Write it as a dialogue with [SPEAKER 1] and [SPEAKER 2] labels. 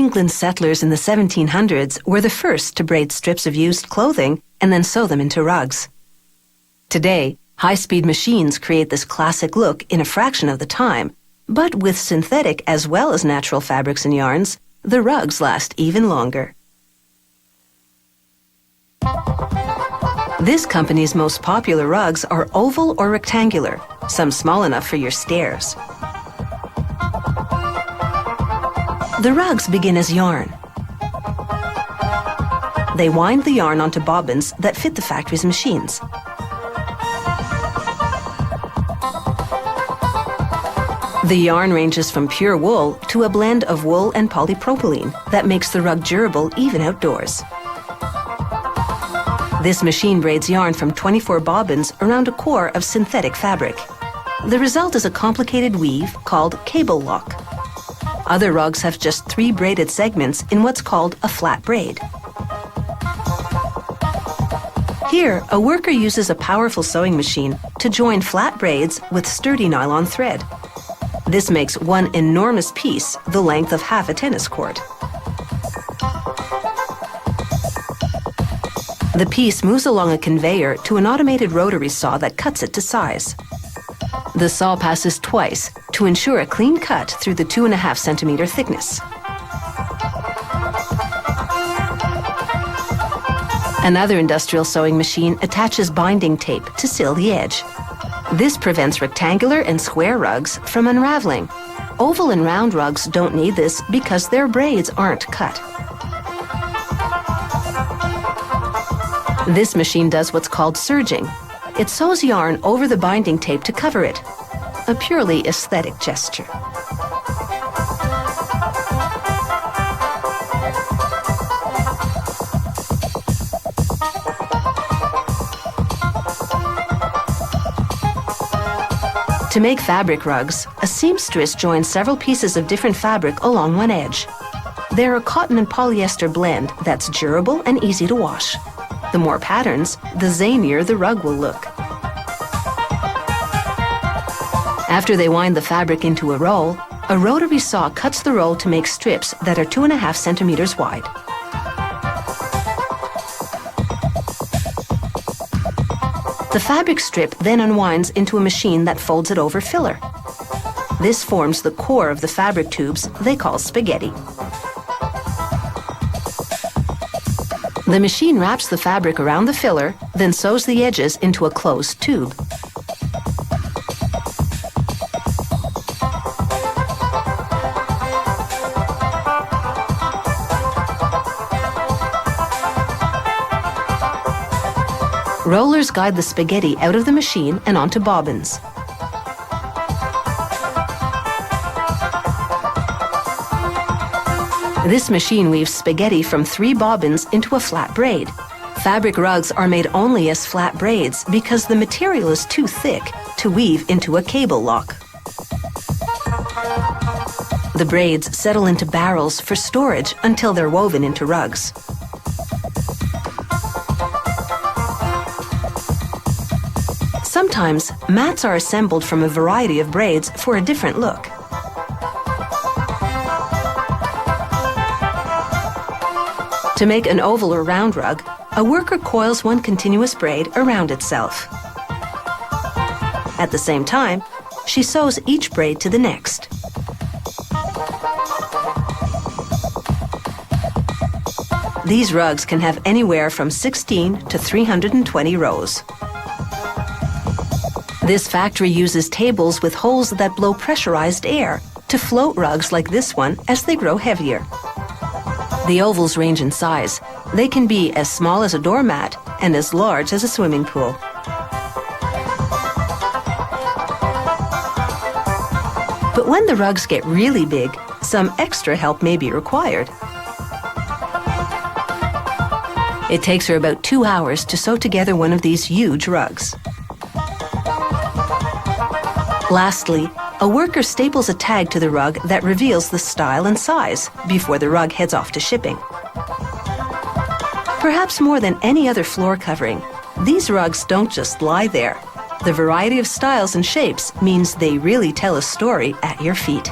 [SPEAKER 1] England settlers in the 1700s were the first to braid strips of used clothing and then sew them into rugs. Today, high-speed machines create this classic look in a fraction of the time, but with synthetic as well as natural fabrics and yarns, the rugs last even longer. This company's most popular rugs are oval or rectangular, some small enough for your stairs. The rugs begin as yarn. They wind the yarn onto bobbins that fit the factory's machines. The yarn ranges from pure wool to a blend of wool and polypropylene that makes the rug durable even outdoors. This machine braids yarn from 24 bobbins around a core of synthetic fabric. The result is a complicated weave called cable lock. Other rugs have just 3 braided segments in what's called a flat braid. Here, a worker uses a powerful sewing machine to join flat braids with sturdy nylon thread. This makes one enormous piece the length of half a tennis court. The piece moves along a conveyor to an automated rotary saw that cuts it to size. The saw passes twice to ensure a clean cut through the 2.5 centimeter thickness. Another industrial sewing machine attaches binding tape to seal the edge. This prevents rectangular and square rugs from unraveling. Oval and round rugs don't need this because their braids aren't cut. This machine does what's called serging. It sews yarn over the binding tape to cover it, a purely aesthetic gesture. To make fabric rugs, a seamstress joins several pieces of different fabric along one edge. They're a cotton and polyester blend that's durable and easy to wash. The more patterns, the zanier the rug will look. After they wind the fabric into a roll, a rotary saw cuts the roll to make strips that are 2.5 centimeters wide. The fabric strip then unwinds into a machine that folds it over filler. This forms the core of the fabric tubes they call spaghetti. The machine wraps the fabric around the filler, then sews the edges into a closed tube. Rollers guide the spaghetti out of the machine and onto bobbins. This machine weaves spaghetti from 3 bobbins into a flat braid. Fabric rugs are made only as flat braids because the material is too thick to weave into a cable lock. The braids settle into barrels for storage until they're woven into rugs. Sometimes, mats are assembled from a variety of braids for a different look. To make an oval or round rug, a worker coils one continuous braid around itself. At the same time, she sews each braid to the next. These rugs can have anywhere from 16 to 320 rows. This factory uses tables with holes that blow pressurized air to float rugs like this one as they grow heavier. The ovals range in size. They can be as small as a doormat and as large as a swimming pool. But when the rugs get really big, some extra help may be required. It takes her about 2 hours to sew together one of these huge rugs. Lastly, a worker staples a tag to the rug that reveals the style and size before the rug heads off to shipping. Perhaps more than any other floor covering, these rugs don't just lie there. The variety of styles and shapes means they really tell a story at your feet.